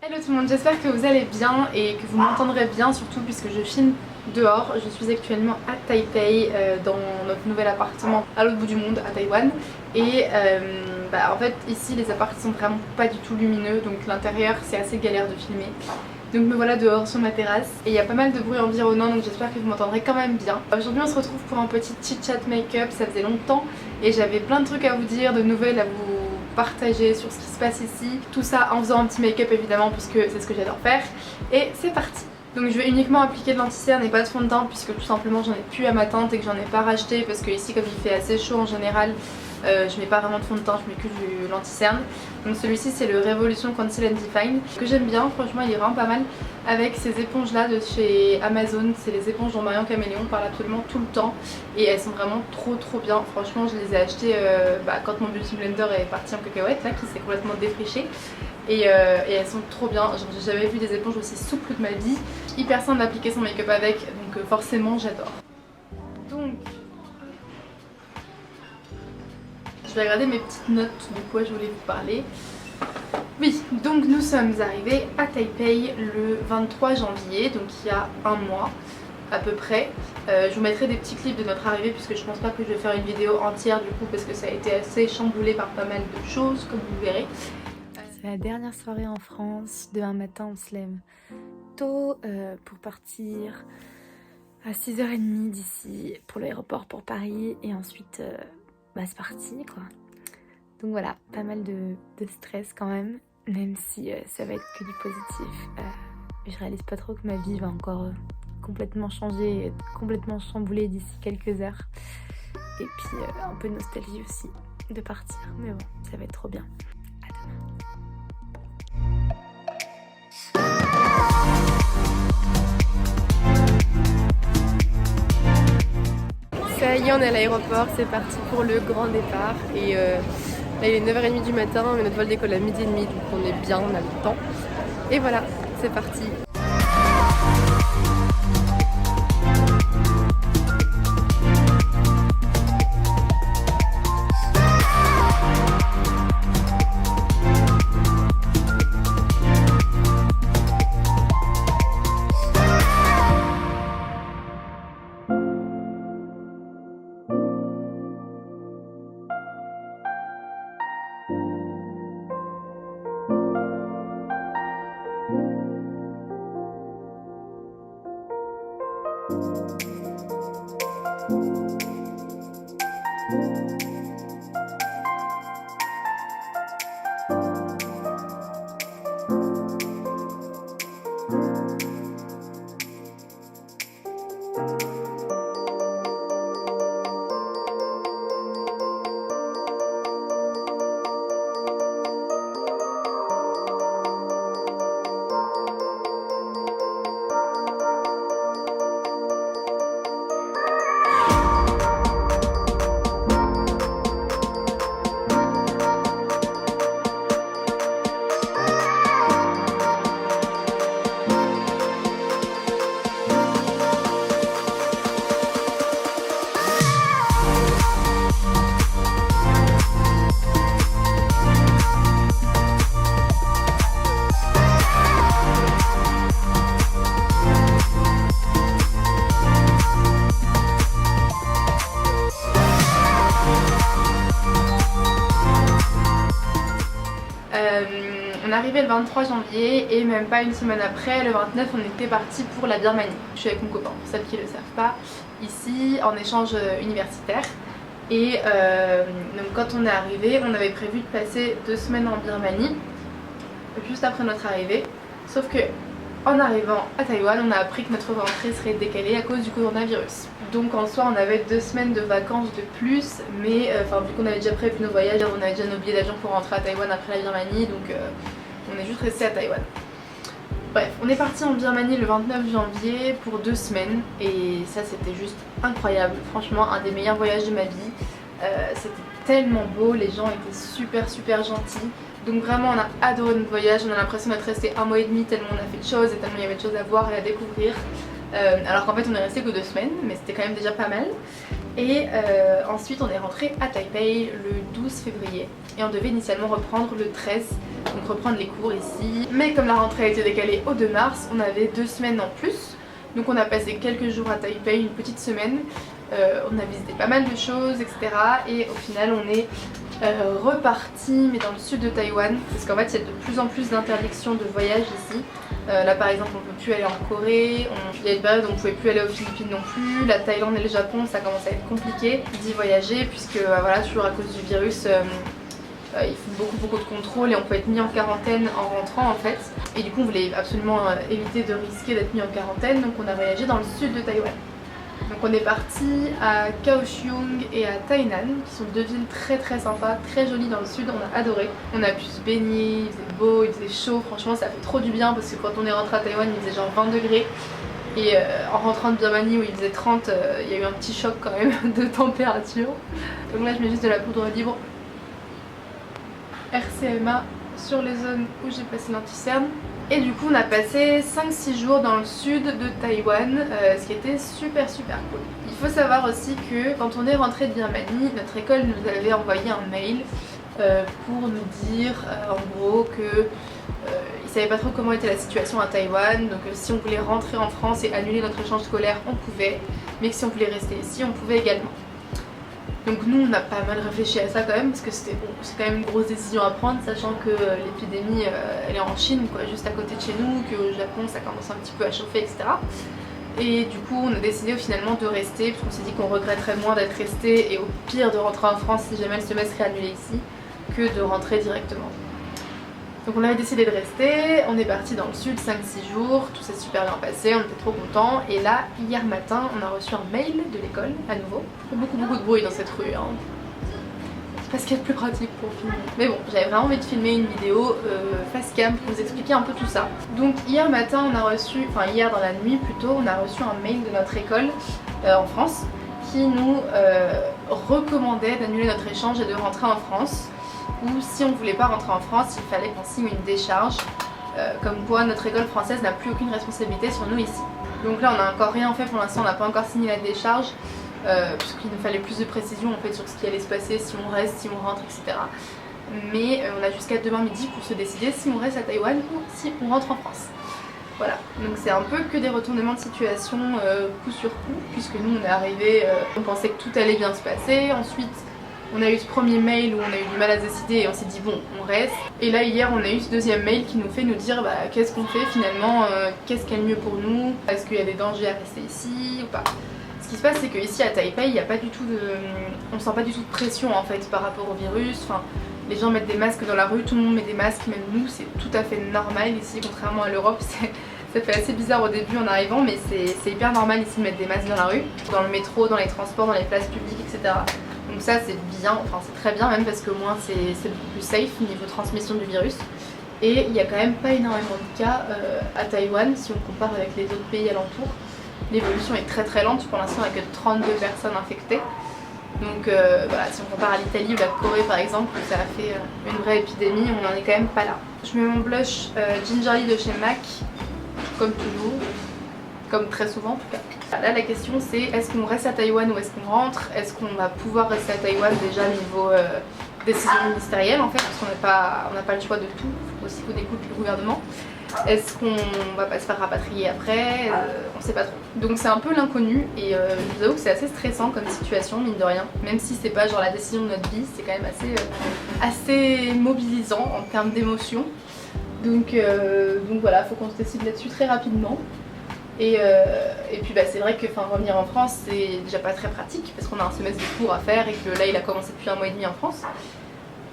Hello tout le monde, j'espère que vous allez bien et que vous m'entendrez bien, surtout puisque je filme dehors. Je suis actuellement à Taipei dans notre nouvel appartement à l'autre bout du monde, à Taïwan. Et en fait ici les appartements sont vraiment pas du tout lumineux, donc l'intérieur c'est assez galère de filmer. Donc me voilà dehors sur ma terrasse et il y a pas mal de bruit environnant, donc j'espère que vous m'entendrez quand même bien. Aujourd'hui on se retrouve pour un petit chit chat make-up, ça faisait longtemps et j'avais plein de trucs à vous dire, de nouvelles à vous partager sur ce qui se passe ici. Tout ça en faisant un petit make-up évidemment puisque c'est ce que j'adore faire. Et c'est parti. Donc je vais uniquement appliquer de l'anti-cerne et pas de fond de teint puisque tout simplement j'en ai plus à ma teinte et que j'en ai pas racheté parce que ici comme il fait assez chaud en général, je mets pas vraiment de fond de teint, je mets que de l'anti-cerne. Donc celui-ci c'est le Revolution Conceal and Define que j'aime bien, franchement il est vraiment pas mal avec ces éponges là de chez Amazon. C'est les éponges dont Marion Caméléon parle absolument tout le temps et elles sont vraiment trop bien. Franchement je les ai achetées quand mon beauty blender est parti en cacahuète là, qui s'est complètement défriché. Et elles sont trop bien, j'ai jamais vu des éponges aussi souples de ma vie. Hyper simple d'appliquer son make-up avec, donc forcément j'adore. Donc je vais regarder mes petites notes de quoi je voulais vous parler. Oui, donc nous sommes arrivés à Taipei le 23 janvier, donc il y a un mois à peu près. Je vous mettrai des petits clips de notre arrivée puisque je pense pas que je vais faire une vidéo entière du coup parce que ça a été assez chamboulé par pas mal de choses comme vous verrez. C'est la dernière soirée en France. Demain matin on se lève tôt pour partir à 6h30 d'ici pour l'aéroport pour Paris et ensuite c'est parti quoi. Donc voilà, pas mal de stress quand même si ça va être que du positif. Je réalise pas trop que ma vie va encore complètement changer, complètement chambouler d'ici quelques heures. Et puis un peu de nostalgie aussi de partir, mais bon, ça va être trop bien. À demain. Ça y est, on est à l'aéroport, c'est parti pour le grand départ. Et là il est 9h30 du matin, mais notre vol décolle à 12h30, donc on est bien, on a le temps. Et voilà, c'est parti. On est arrivé le 23 janvier et même pas une semaine après, le 29, on était parti pour la Birmanie. Je suis avec mon copain, pour celles qui ne le savent pas, ici en échange universitaire. Et donc quand on est arrivé, on avait prévu de passer 2 semaines en Birmanie, juste après notre arrivée. Sauf que en arrivant à Taïwan, on a appris que notre rentrée serait décalée à cause du coronavirus. Donc en soi, on avait 2 semaines de vacances de plus, mais vu qu'on avait déjà prévu nos voyages, on avait déjà nos billets d'avion pour rentrer à Taïwan après la Birmanie, donc on est juste resté à Taïwan. Bref, on est parti en Birmanie le 29 janvier pour 2 semaines et ça c'était juste incroyable. Franchement, un des meilleurs voyages de ma vie. C'était tellement beau, les gens étaient super gentils. Donc vraiment on a adoré notre voyage, on a l'impression d'être resté 1 mois et demi tellement on a fait de choses et tellement il y avait de choses à voir et à découvrir. Alors qu'en fait on est resté que 2 semaines, mais c'était quand même déjà pas mal. Et ensuite on est rentré à Taipei le 12 février et on devait initialement reprendre le 13, donc reprendre les cours ici. Mais comme la rentrée a été décalée au 2 mars, on avait 2 semaines en plus. Donc on a passé quelques jours à Taipei, une petite semaine. On a visité pas mal de choses, etc. Et au final on est reparti, mais dans le sud de Taïwan, parce qu'en fait il y a de plus en plus d'interdictions de voyage ici. Là par exemple on peut plus aller en Corée, il y a une période où on pouvait plus aller aux Philippines non plus, la Thaïlande et le Japon ça commence à être compliqué d'y voyager puisque voilà, toujours à cause du virus il faut beaucoup de contrôles et on peut être mis en quarantaine en rentrant en fait. Et du coup on voulait absolument éviter de risquer d'être mis en quarantaine, donc on a voyagé dans le sud de Taïwan. Donc on est parti à Kaohsiung et à Tainan, qui sont deux villes très sympas, très jolies dans le sud, on a adoré. On a pu se baigner, il faisait beau, il faisait chaud, franchement ça fait trop du bien parce que quand on est rentré à Taïwan il faisait genre 20 degrés. Et en rentrant de Birmanie où il faisait 30, il y a eu un petit choc quand même de température. Donc là je mets juste de la poudre libre RCMA sur les zones où j'ai passé l'anti-cerne. Et du coup on a passé 5-6 jours dans le sud de Taïwan, ce qui était super cool. Il faut savoir aussi que quand on est rentré de Birmanie, notre école nous avait envoyé un mail pour nous dire en gros que ils savaient pas trop comment était la situation à Taïwan, donc si on voulait rentrer en France et annuler notre échange scolaire on pouvait, mais que si on voulait rester ici on pouvait également. Donc nous on a pas mal réfléchi à ça quand même parce que c'était bon, c'est quand même une grosse décision à prendre sachant que l'épidémie elle est en Chine quoi, juste à côté de chez nous, qu'au Japon ça commence un petit peu à chauffer etc. Et du coup on a décidé finalement de rester parce qu'on s'est dit qu'on regretterait moins d'être resté et au pire de rentrer en France si jamais le semestre est annulé ici que de rentrer directement. Donc on avait décidé de rester, on est parti dans le sud 5-6 jours, tout s'est super bien passé, on était trop contents. Et là, hier matin, on a reçu un mail de l'école, à nouveau. Il y a beaucoup de bruit dans cette rue, hein. C'est pas ce qu'il y a de plus pratique pour filmer. Mais bon, j'avais vraiment envie de filmer une vidéo face cam pour vous expliquer un peu tout ça. Donc hier matin, on a reçu, enfin hier dans la nuit plutôt, on a reçu un mail de notre école en France qui nous recommandait d'annuler notre échange et de rentrer en France. Ou si on voulait pas rentrer en France, il fallait qu'on signe une décharge comme quoi notre école française n'a plus aucune responsabilité sur nous ici. Donc là on n'a encore rien fait pour l'instant, on n'a pas encore signé la décharge puisqu'il nous fallait plus de précision en fait sur ce qui allait se passer, si on reste, si on rentre, etc. Mais on a jusqu'à demain midi pour se décider si on reste à Taïwan ou si on rentre en France. Voilà, donc c'est un peu que des retournements de situation coup sur coup, puisque nous on est arrivés, on pensait que tout allait bien se passer, ensuite on a eu ce premier mail où on a eu du mal à se décider et on s'est dit bon on reste. Et là hier on a eu ce deuxième mail qui nous fait nous dire bah qu'est-ce qu'on fait finalement, qu'est-ce qu'il y a de mieux pour nous, est-ce qu'il y a des dangers à rester ici ou pas. Ce qui se passe c'est que ici à Taipei il n'y a pas du tout de, on sent pas du tout de pression en fait par rapport au virus. Enfin, les gens mettent des masques dans la rue, tout le monde met des masques, même nous c'est tout à fait normal ici contrairement à l'Europe. Ça fait assez bizarre au début en arrivant mais c'est hyper normal ici de mettre des masques dans la rue, dans le métro, dans les transports, dans les places publiques etc. Donc ça c'est bien, enfin c'est très bien même parce qu'au moins c'est beaucoup plus safe niveau transmission du virus. Et il n'y a quand même pas énormément de cas à Taïwan si on compare avec les autres pays alentours. L'évolution est très lente, pour l'instant il n'y a que 32 personnes infectées. Donc voilà, si on compare à l'Italie ou la Corée par exemple, où ça a fait une vraie épidémie, on n'en est quand même pas là. Je mets mon blush Gingerly de chez MAC, comme toujours, comme très souvent en tout cas. Là la question c'est est-ce qu'on reste à Taïwan ou est-ce qu'on rentre? Est-ce qu'on va pouvoir rester à Taïwan déjà niveau décision ministérielle en fait, parce qu'on n'a pas le choix de tout, il faut aussi qu'on écoute le gouvernement. Est-ce qu'on va pas se faire rapatrier après? On sait pas trop. Donc c'est un peu l'inconnu et je vous avoue que c'est assez stressant comme situation mine de rien. Même si c'est pas genre la décision de notre vie, c'est quand même assez mobilisant en termes d'émotion. Donc voilà, faut qu'on se décide là-dessus très rapidement. Et puis bah, c'est vrai que revenir en France c'est déjà pas très pratique parce qu'on a un semestre de cours à faire et que là il a commencé depuis 1 mois et demi en France.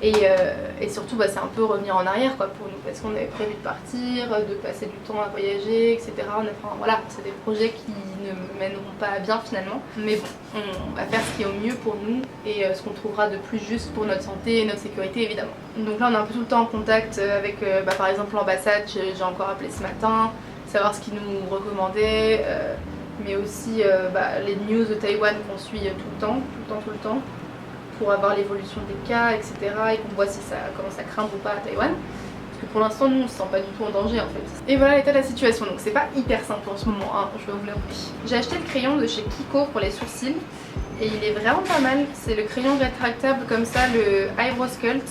Et surtout bah, c'est un peu revenir en arrière quoi, pour nous parce qu'on avait prévu de partir, de passer du temps à voyager etc. Enfin voilà, c'est des projets qui ne mèneront pas à bien finalement. Mais bon, on va faire ce qui est au mieux pour nous et ce qu'on trouvera de plus juste pour notre santé et notre sécurité évidemment. Donc là on est un peu tout le temps en contact avec par exemple l'ambassade, j'ai encore appelé ce matin, savoir ce qu'ils nous recommandaient, mais aussi les news de Taïwan qu'on suit tout le temps, pour avoir l'évolution des cas, etc. et qu'on voit si ça commence à craindre ou pas à Taïwan. Parce que pour l'instant, nous, on se sent pas du tout en danger en fait. Et voilà l'état de la situation, donc c'est pas hyper simple en ce moment, hein, je vais vous l'avouer. J'ai acheté le crayon de chez Kiko pour les sourcils, et il est vraiment pas mal. C'est le crayon rétractable comme ça, le Eyebrow Sculpt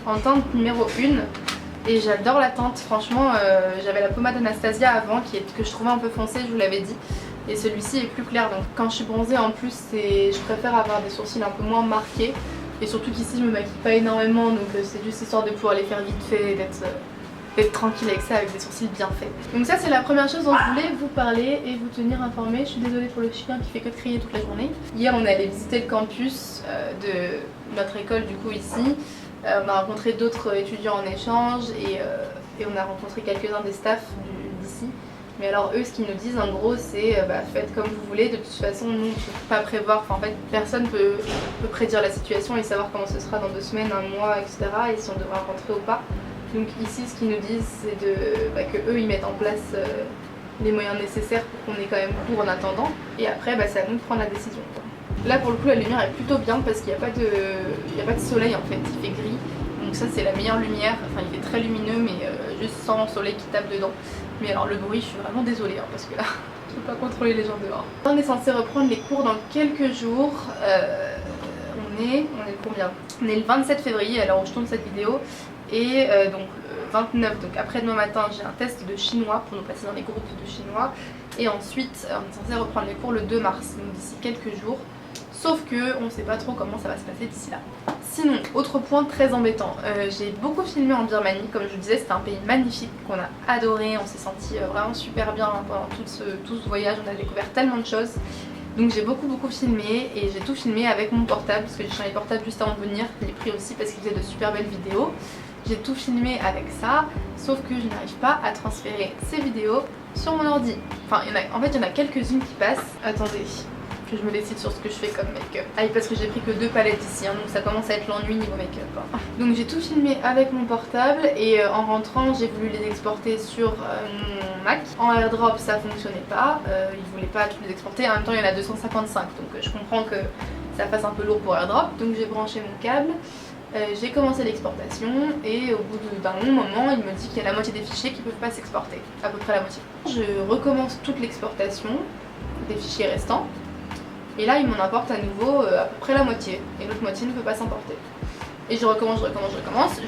en teinte numéro 1 et j'adore la teinte. Franchement j'avais la pommade Anastasia avant que je trouvais un peu foncée, je vous l'avais dit, et celui-ci est plus clair, donc quand je suis bronzée en plus je préfère avoir des sourcils un peu moins marqués, et surtout qu'ici je me maquille pas énormément, donc c'est juste histoire de pouvoir les faire vite fait et d'être tranquille avec ça, avec des sourcils bien faits. Donc ça c'est la première chose dont je voulais vous parler et vous tenir informé. Je suis désolée pour le chien qui fait que de crier toute la journée. Hier on est allé visiter le campus de notre école du coup ici. On a rencontré d'autres étudiants en échange et on a rencontré quelques-uns des staffs d'ici. Mais alors eux ce qu'ils nous disent en gros c'est faites comme vous voulez, de toute façon nous on ne peut pas prévoir, enfin en fait personne peut prédire la situation et savoir comment ce sera dans 2 semaines, 1 mois, etc. et si on devra rentrer ou pas. Donc ici ce qu'ils nous disent c'est que eux ils mettent en place les moyens nécessaires pour qu'on ait quand même cours en attendant, et après c'est à nous de prendre la décision quoi. Là pour le coup la lumière est plutôt bien parce qu'il n'y a pas de soleil en fait, il fait gris, donc ça c'est la meilleure lumière, enfin il est très lumineux mais juste sans soleil qui tape dedans. Mais alors le bruit je suis vraiment désolée hein, parce que là je peux pas contrôler les gens dehors. On est censé reprendre les cours dans quelques jours, on est le combien? On est le 27 février à l'heure où je tourne cette vidéo. Et donc le 29, donc après-demain matin, j'ai un test de chinois pour nous passer dans les groupes de chinois. Et ensuite, on est censé reprendre les cours le 2 mars, donc d'ici quelques jours. Sauf que on sait pas trop comment ça va se passer d'ici là. Sinon, autre point très embêtant, j'ai beaucoup filmé en Birmanie. Comme je vous disais, c'était un pays magnifique qu'on a adoré. On s'est senti vraiment super bien pendant tout ce voyage. On a découvert tellement de choses. Donc j'ai beaucoup filmé et j'ai tout filmé avec mon portable parce que j'ai changé de portable juste avant de venir. Je l'ai pris aussi parce qu'il faisait de super belles vidéos. J'ai tout filmé avec ça, sauf que je n'arrive pas à transférer ces vidéos sur mon ordi. Enfin, en fait il y en a quelques-unes qui passent. Attendez, que je me décide sur ce que je fais comme make-up. Ah oui, parce que j'ai pris que 2 palettes ici, hein, donc ça commence à être l'ennui niveau make-up. Hein. Donc j'ai tout filmé avec mon portable et en rentrant j'ai voulu les exporter sur mon Mac. En AirDrop ça fonctionnait pas, il voulait pas tous les exporter, en même temps il y en a 255, donc je comprends que ça fasse un peu lourd pour AirDrop, donc j'ai branché mon câble. J'ai commencé l'exportation et au bout d'un long moment il me dit qu'il y a la moitié des fichiers qui ne peuvent pas s'exporter, à peu près la moitié. Je recommence toute l'exportation des fichiers restants et là il m'en importe à nouveau à peu près la moitié et l'autre moitié ne peut pas s'importer. Et je recommence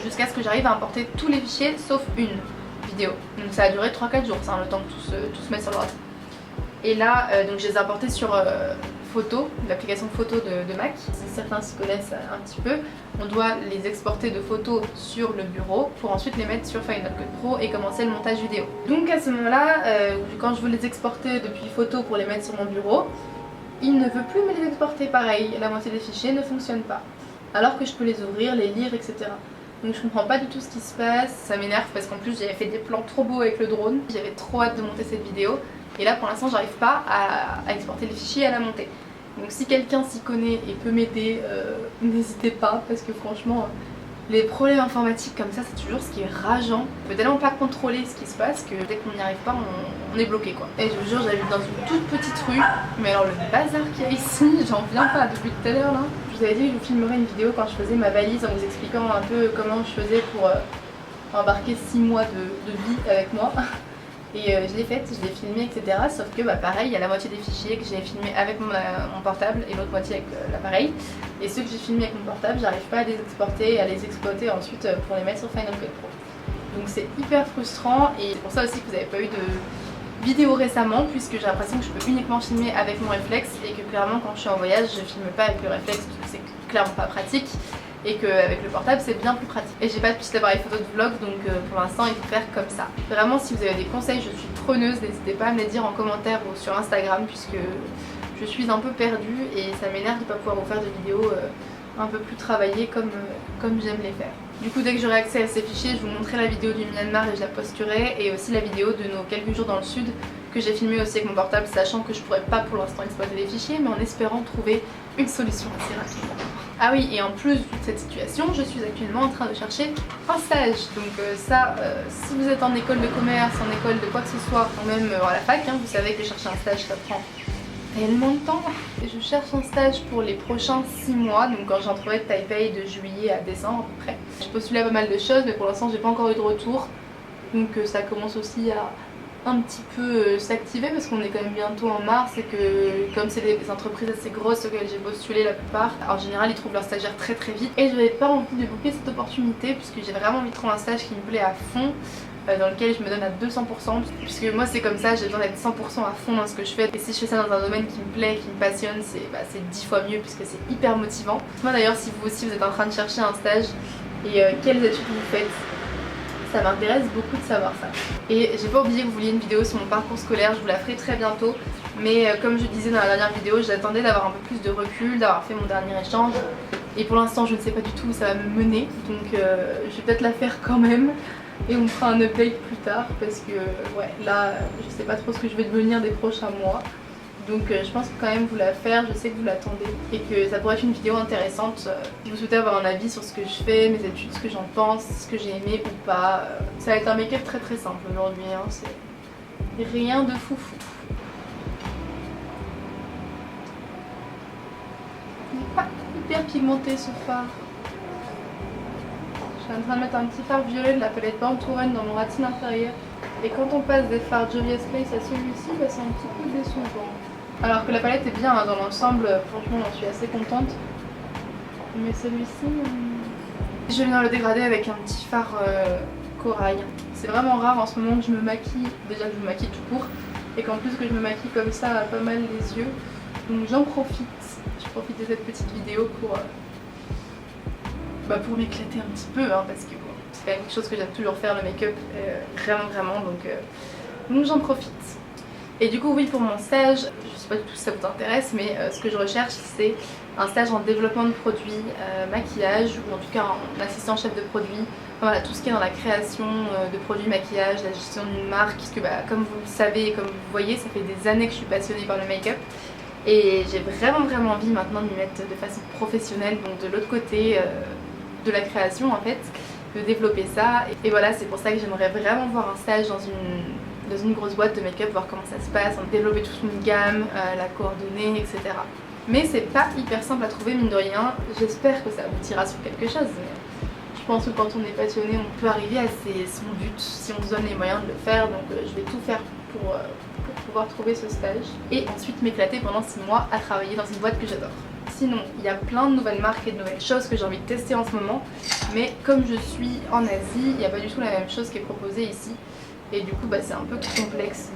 jusqu'à ce que j'arrive à importer tous les fichiers sauf une vidéo. Donc ça a duré 3-4 jours, ça, le temps que tout se mette sur l'ordi. Et là donc je les ai importés sur photo, l'application photo de Mac. Si certains s'y connaissent un petit peu, on doit les exporter de photos sur le bureau pour ensuite les mettre sur Final Cut Pro et commencer le montage vidéo. Donc à ce moment-là, quand je veux les exporter depuis photo pour les mettre sur mon bureau, il ne veut plus me les exporter pareil, la moitié des fichiers ne fonctionne pas. Alors que je peux les ouvrir, les lire, etc. Donc je comprends pas du tout ce qui se passe, ça m'énerve parce qu'en plus j'avais fait des plans trop beaux avec le drone. J'avais trop hâte de monter cette vidéo. Et là pour l'instant j'arrive pas à exporter les fichiers et à la monter. Donc si quelqu'un s'y connaît et peut m'aider, n'hésitez pas parce que franchement les problèmes informatiques comme ça c'est toujours ce qui est rageant. On peut tellement pas contrôler ce qui se passe que dès qu'on n'y arrive pas on est bloqué quoi. Et je vous jure j'habite dans une toute petite rue, mais alors le bazar qu'il y a ici, j'en viens pas depuis tout à l'heure là. Je vous avais dit que je vous filmerais une vidéo quand je faisais ma valise en vous expliquant un peu comment je faisais pour embarquer 6 mois de vie avec moi. Et je l'ai faite, je l'ai filmée, etc. Sauf que pareil, il y a la moitié des fichiers que j'ai filmés avec mon portable et l'autre moitié avec l'appareil. Et ceux que j'ai filmés avec mon portable, j'arrive pas à les exporter et à les exploiter ensuite pour les mettre sur Final Cut Pro. Donc c'est hyper frustrant et c'est pour ça aussi que vous n'avez pas eu de vidéo récemment, puisque j'ai l'impression que je peux uniquement filmer avec mon réflexe et que clairement quand je suis en voyage, je filme pas avec le réflexe parce que c'est clairement pas pratique. Et qu'avec le portable c'est bien plus pratique. Et j'ai pas de petit appareil photo de vlog donc pour l'instant il faut faire comme ça. Vraiment si vous avez des conseils je suis preneuse, n'hésitez pas à me les dire en commentaire ou sur Instagram puisque je suis un peu perdue et ça m'énerve de ne pas pouvoir vous faire des vidéos un peu plus travaillées comme j'aime les faire. Du coup dès que j'aurai accès à ces fichiers je vous montrerai la vidéo du Myanmar et je la posterai et aussi la vidéo de nos quelques jours dans le sud que j'ai filmé aussi avec mon portable sachant que je pourrais pas pour l'instant exploiter les fichiers mais en espérant trouver une solution assez rapidement. Ah oui, et en plus de cette situation, je suis actuellement en train de chercher un stage. Donc si vous êtes en école de commerce, en école de quoi que ce soit, ou même à la fac, vous savez que chercher un stage ça prend tellement de temps. Et je cherche un stage pour les prochains 6 mois, donc quand j'entrerai de Taipei de juillet à décembre à peu près. Je postule à pas mal de choses, mais pour l'instant j'ai pas encore eu de retour. Donc ça commence aussi un petit peu s'activer parce qu'on est quand même bientôt en mars et que comme c'est des entreprises assez grosses auxquelles j'ai postulé la plupart, en général ils trouvent leurs stagiaires très très vite et je n'avais pas envie de louper cette opportunité puisque j'ai vraiment envie de trouver un stage qui me plaît à fond, dans lequel je me donne à 200% puisque moi c'est comme ça, j'ai besoin d'être 100% à fond dans ce que je fais et si je fais ça dans un domaine qui me plaît, qui me passionne, c'est 10 fois mieux puisque c'est hyper motivant. Moi d'ailleurs si vous aussi vous êtes en train de chercher un stage et quelles études vous faites, ça m'intéresse beaucoup de savoir ça. Et j'ai pas oublié que vous vouliez une vidéo sur mon parcours scolaire, je vous la ferai très bientôt. Mais comme je disais dans la dernière vidéo, j'attendais d'avoir un peu plus de recul, d'avoir fait mon dernier échange. Et pour l'instant je ne sais pas du tout où ça va me mener, donc je vais peut-être la faire quand même. Et on fera un update plus tard parce que ouais, là je sais pas trop ce que je vais devenir des prochains mois. Donc je pense que quand même vous la faire, je sais que vous l'attendez et que ça pourrait être une vidéo intéressante. Si vous souhaitez avoir un avis sur ce que je fais, mes études, ce que j'en pense, ce que j'ai aimé ou pas. Ça va être un make-up très très simple aujourd'hui, hein. C'est rien de foufou. Il n'est pas hyper pigmenté ce fard. Je suis en train de mettre un petit fard violet de la palette Born to Run dans mon ratine inférieur. Et quand on passe des fards Jovious Place à celui-ci, bah, c'est un petit peu décevant. Alors que la palette est bien hein, dans l'ensemble, franchement j'en suis assez contente. Mais celui-ci... Je viens le dégrader avec un petit fard corail. C'est vraiment rare en ce moment que je me maquille, déjà que je me maquille tout court, et qu'en plus que je me maquille comme ça à pas mal les yeux. Donc j'en profite. Je profite de cette petite vidéo pour m'éclater un petit peu, hein, parce que bon, c'est quand même quelque chose que j'aime toujours faire, le make-up, vraiment, donc j'en profite. Et du coup oui, pour mon stage, je sais pas du tout si ça vous intéresse, mais ce que je recherche c'est un stage en développement de produits, maquillage, ou en tout cas en assistant chef de produit. Enfin, voilà, tout ce qui est dans la création de produits maquillage, la gestion d'une marque, puisque comme vous le savez et comme vous le voyez, ça fait des années que je suis passionnée par le make-up. Et j'ai vraiment envie maintenant de m'y mettre de façon professionnelle, donc de l'autre côté de la création en fait, de développer ça. Et voilà, c'est pour ça que j'aimerais vraiment voir un stage dans une grosse boîte de make-up, voir comment ça se passe, développer toute une gamme, la coordonner, etc. Mais c'est pas hyper simple à trouver mine de rien, j'espère que ça aboutira sur quelque chose. Je pense que quand on est passionné, on peut arriver à son but si on se donne les moyens de le faire, donc je vais tout faire pour pouvoir trouver ce stage et ensuite m'éclater pendant 6 mois à travailler dans une boîte que j'adore. Sinon, il y a plein de nouvelles marques et de nouvelles choses que j'ai envie de tester en ce moment, mais comme je suis en Asie, il n'y a pas du tout la même chose qui est proposée ici. Et du coup c'est un peu complexe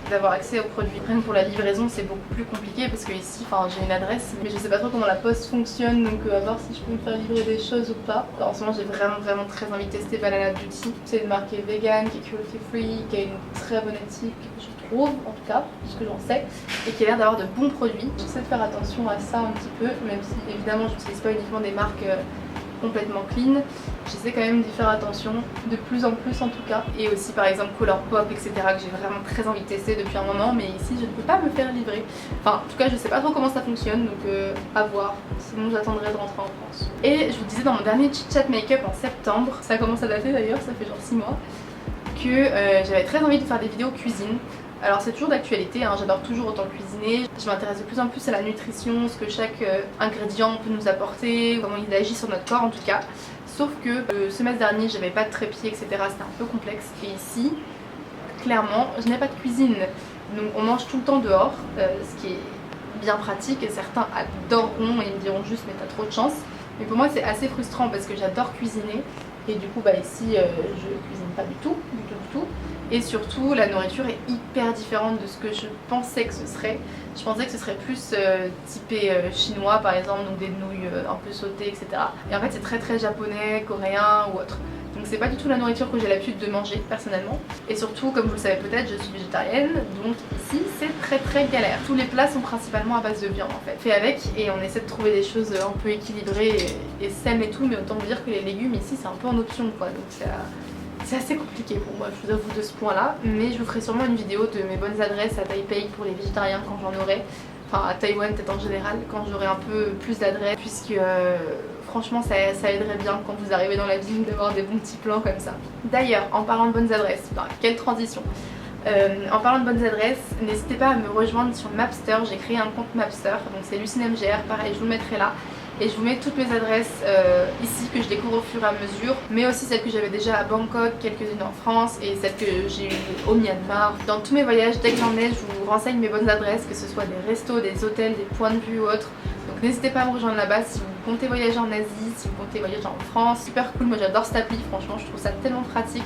d'avoir accès aux produits. Rien que pour la livraison c'est beaucoup plus compliqué parce que ici j'ai une adresse mais je sais pas trop comment la poste fonctionne, donc à voir si je peux me faire livrer des choses ou pas. Alors, en ce moment j'ai vraiment très envie de tester Banana Beauty. C'est une marque qui est vegan, qui est cruelty free, qui a une très bonne éthique je trouve en tout cas, puisque j'en sais, et qui a l'air d'avoir de bons produits. J'essaie de faire attention à ça un petit peu, même si évidemment je n'utilise pas uniquement des marques complètement clean, j'essaie quand même d'y faire attention de plus en plus en tout cas. Et aussi par exemple Colourpop etc, que j'ai vraiment très envie de tester depuis un moment, mais ici je ne peux pas me faire livrer. Enfin en tout cas je sais pas trop comment ça fonctionne, donc à voir, sinon j'attendrai de rentrer en France. Et je vous disais dans mon dernier chit chat make-up en septembre, ça commence à dater d'ailleurs, ça fait genre 6 mois, que j'avais très envie de faire des vidéos cuisine. Alors c'est toujours d'actualité, hein, j'adore toujours autant cuisiner, je m'intéresse de plus en plus à la nutrition, ce que chaque ingrédient peut nous apporter, comment il agit sur notre corps en tout cas. Sauf que le semestre dernier j'avais pas de trépied etc, c'était un peu complexe, et ici clairement je n'ai pas de cuisine. Donc on mange tout le temps dehors, ce qui est bien pratique et certains adoreront et me diront juste mais t'as trop de chance. Mais pour moi c'est assez frustrant parce que j'adore cuisiner et du coup ici je cuisine pas du tout. Et surtout la nourriture est hyper différente de ce que je pensais que ce serait. Je pensais que ce serait plus typé chinois par exemple, donc des nouilles un peu sautées etc. Et en fait c'est très japonais, coréen ou autre. Donc c'est pas du tout la nourriture que j'ai l'habitude de manger personnellement. Et surtout comme vous le savez peut-être je suis végétarienne, donc ici c'est très galère. Tous les plats sont principalement à base de viande en fait. Fait avec, et on essaie de trouver des choses un peu équilibrées et saines et tout, mais autant vous dire que les légumes ici c'est un peu en option quoi. Donc c'est assez compliqué pour moi, je vous avoue de ce point là, mais je vous ferai sûrement une vidéo de mes bonnes adresses à Taipei pour les végétariens quand j'en aurai, enfin à Taïwan peut-être en général, quand j'aurai un peu plus d'adresses, puisque franchement ça aiderait bien quand vous arrivez dans la ville d'avoir des bons petits plans comme ça. D'ailleurs, en parlant de bonnes adresses, quelle transition, en parlant de bonnes adresses, n'hésitez pas à me rejoindre sur Mapster, j'ai créé un compte Mapster, donc c'est Lucine MGR, pareil je vous le mettrai là. et je vous mets toutes mes adresses ici que je découvre au fur et à mesure, mais aussi celles que j'avais déjà à Bangkok, quelques-unes en France et celles que j'ai eues au Myanmar. Dans tous mes voyages, dès que j'en ai, je vous renseigne mes bonnes adresses, que ce soit des restos, des hôtels, des points de vue ou autres. Donc n'hésitez pas à me rejoindre là-bas si vous comptez voyager en Asie, si vous comptez voyager en France. Super cool, moi j'adore cette appli, franchement je trouve ça tellement pratique.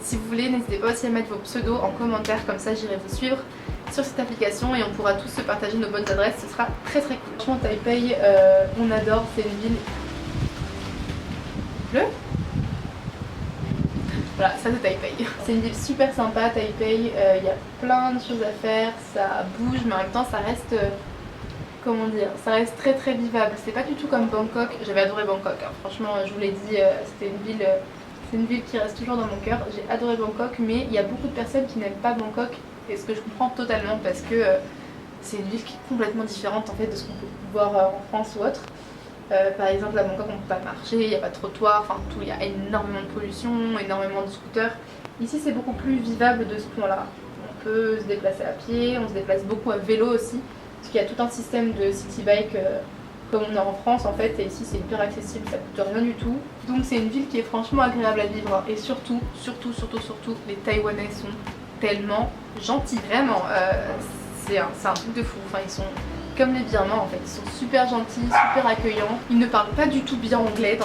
Si vous voulez, n'hésitez pas aussi à mettre vos pseudos en commentaire, comme ça j'irai vous suivre sur cette application et on pourra tous se partager nos bonnes adresses, ce sera très très cool. Franchement Taipei, on adore, c'est une ville bleue. Voilà, ça c'est Taipei. C'est une ville super sympa, Taipei, il y a plein de choses à faire, ça bouge mais en même temps ça reste, comment dire, ça reste très très vivable. C'est pas du tout comme Bangkok, j'avais adoré Bangkok, hein. Franchement je vous l'ai dit, c'était une ville... c'est une ville qui reste toujours dans mon cœur. J'ai adoré Bangkok, mais il y a beaucoup de personnes qui n'aiment pas Bangkok, et ce que je comprends totalement parce que c'est une ville qui est complètement différente en fait de ce qu'on peut voir en France ou autre. Par exemple à Bangkok on peut pas marcher, il n'y a pas de trottoir, enfin tout, il y a énormément de pollution, énormément de scooters. Ici c'est beaucoup plus vivable de ce point là. On peut se déplacer à pied, on se déplace beaucoup à vélo aussi, parce qu'il y a tout un système de city bike comme on a en France en fait, et ici c'est hyper accessible, ça coûte rien du tout. Donc c'est une ville qui est franchement agréable à vivre, et surtout, les Taïwanais sont tellement gentils, vraiment, c'est un truc de fou, enfin ils sont comme les Birmans en fait, ils sont super gentils, super accueillants. Ils ne parlent pas du tout bien anglais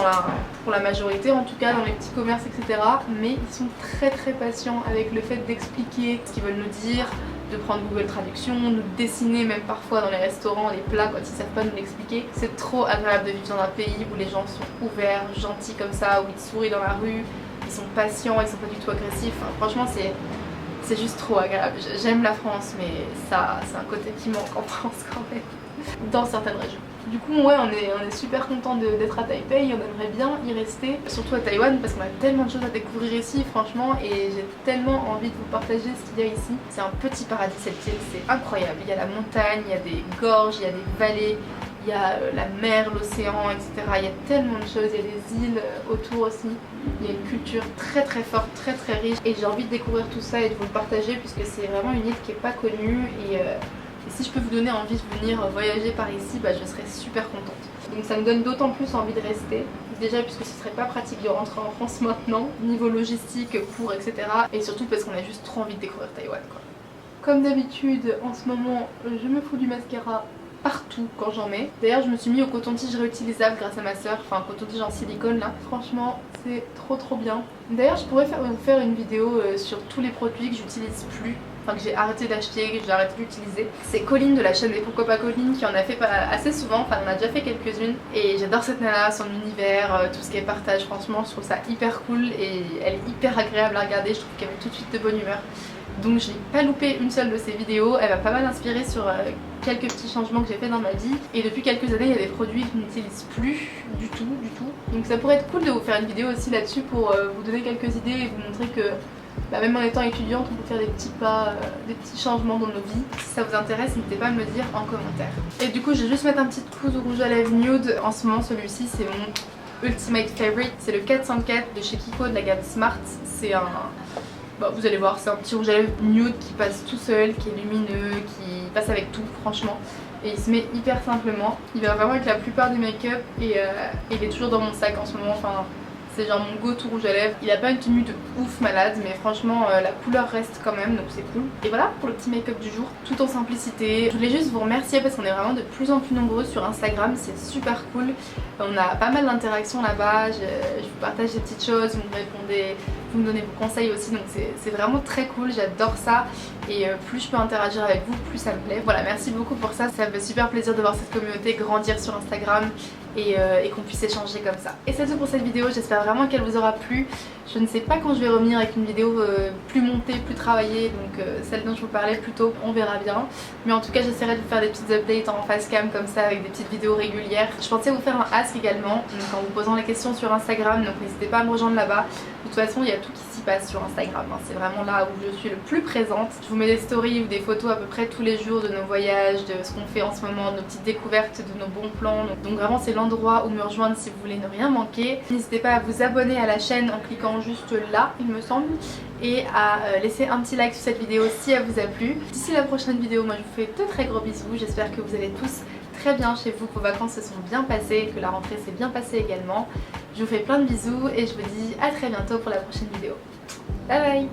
pour la majorité, en tout cas dans les petits commerces etc, mais ils sont très très patients avec le fait d'expliquer ce qu'ils veulent nous dire, de prendre Google Traduction, nous dessiner même parfois dans les restaurants les plats quand ils savent pas nous l'expliquer. C'est trop agréable de vivre dans un pays où les gens sont ouverts, gentils comme ça, où ils te sourient dans la rue, ils sont patients, ils sont pas du tout agressifs. Enfin, franchement c'est juste trop agréable. J'aime la France mais ça c'est un côté qui manque en France quand même, dans certaines régions. Du coup ouais on est super content d'être à Taipei, on aimerait bien y rester, surtout à Taïwan parce qu'on a tellement de choses à découvrir ici franchement, et j'ai tellement envie de vous partager ce qu'il y a ici. C'est un petit paradis cette île, c'est incroyable, il y a la montagne, il y a des gorges, il y a des vallées, il y a la mer, l'océan, etc. Il y a tellement de choses, il y a des îles autour aussi, il y a une culture très très forte, très très riche, et j'ai envie de découvrir tout ça et de vous le partager puisque c'est vraiment une île qui est pas connue, et si je peux vous donner envie de venir voyager par ici, bah, je serais super contente. Donc ça me donne d'autant plus envie de rester. Déjà puisque ce serait pas pratique de rentrer en France maintenant, niveau logistique, pour etc. Et surtout parce qu'on a juste trop envie de découvrir Taïwan quoi. Comme d'habitude, en ce moment, je me fous du mascara partout quand j'en mets. D'ailleurs je me suis mis au coton-tige réutilisable grâce à ma soeur, enfin coton-tige en silicone là. Franchement c'est trop bien. D'ailleurs je pourrais vous faire une vidéo sur tous les produits que j'utilise plus, enfin que j'ai arrêté d'acheter, que j'ai arrêté d'utiliser. C'est Colline de la chaîne des Pourquoi pas Colline qui en a fait assez souvent, enfin on a déjà fait quelques-unes, et j'adore cette nana, son univers, tout ce qu'elle partage, franchement je trouve ça hyper cool et elle est hyper agréable à regarder, je trouve qu'elle met tout de suite de bonne humeur. Donc je n'ai pas loupé une seule de ses vidéos, elle m'a pas mal inspirée sur quelques petits changements que j'ai fait dans ma vie, et depuis quelques années il y a des produits que je n'utilise plus du tout. Donc ça pourrait être cool de vous faire une vidéo aussi là-dessus pour vous donner quelques idées et vous montrer que même en étant étudiante on peut faire des petits pas, des petits changements dans nos vies. Si ça vous intéresse n'hésitez pas à me le dire en commentaire. Et du coup je vais juste mettre un petit coup de rouge à lèvres nude. En ce moment celui-ci c'est mon ultimate favorite, c'est le 404 de chez Kiko de la gamme Smart. C'est un... Bon, vous allez voir, c'est un petit rouge à lèvres nude qui passe tout seul, qui est lumineux, qui passe avec tout franchement. Et il se met hyper simplement. Il va vraiment avec la plupart des make-up et il est toujours dans mon sac en ce moment. Enfin, c'est genre mon go-to rouge à lèvres. Il a pas une tenue de ouf malade, mais franchement la couleur reste quand même, donc c'est cool. Et voilà pour le petit make-up du jour, tout en simplicité. Je voulais juste vous remercier parce qu'on est vraiment de plus en plus nombreux sur Instagram, c'est super cool. On a pas mal d'interactions là-bas, je vous partage des petites choses, vous me répondez, vous me donnez vos conseils aussi, donc c'est vraiment très cool, j'adore ça. Et plus je peux interagir avec vous, plus ça me plaît. Voilà, merci beaucoup pour ça, ça me fait super plaisir de voir cette communauté grandir sur Instagram et qu'on puisse échanger comme ça. Et c'est tout pour cette vidéo, j'espère vraiment qu'elle vous aura plu. Je ne sais pas quand je vais revenir avec une vidéo plus montée, plus travaillée, donc celle dont je vous parlais plus tôt, on verra bien. Mais en tout cas j'essaierai de vous faire des petites updates en face cam comme ça avec des petites vidéos régulières. Je pensais vous faire un ask également, donc en vous posant les questions sur Instagram, donc n'hésitez pas à me rejoindre là-bas. De toute façon il y a tout qui s'y passe sur Instagram, hein. C'est vraiment là où je suis le plus présente. Je vous mets des stories ou des photos à peu près tous les jours de nos voyages, de ce qu'on fait en ce moment, de nos petites découvertes, de nos bons plans. Donc vraiment c'est l'endroit où me rejoindre si vous voulez ne rien manquer. N'hésitez pas à vous abonner à la chaîne en cliquant juste là il me semble, et à laisser un petit like sur cette vidéo si elle vous a plu. D'ici la prochaine vidéo, moi je vous fais de très gros bisous, j'espère que vous allez tous très bien chez vous, que vos vacances se sont bien passées, que la rentrée s'est bien passée également. Je vous fais plein de bisous et je vous dis à très bientôt pour la prochaine vidéo. Bye bye.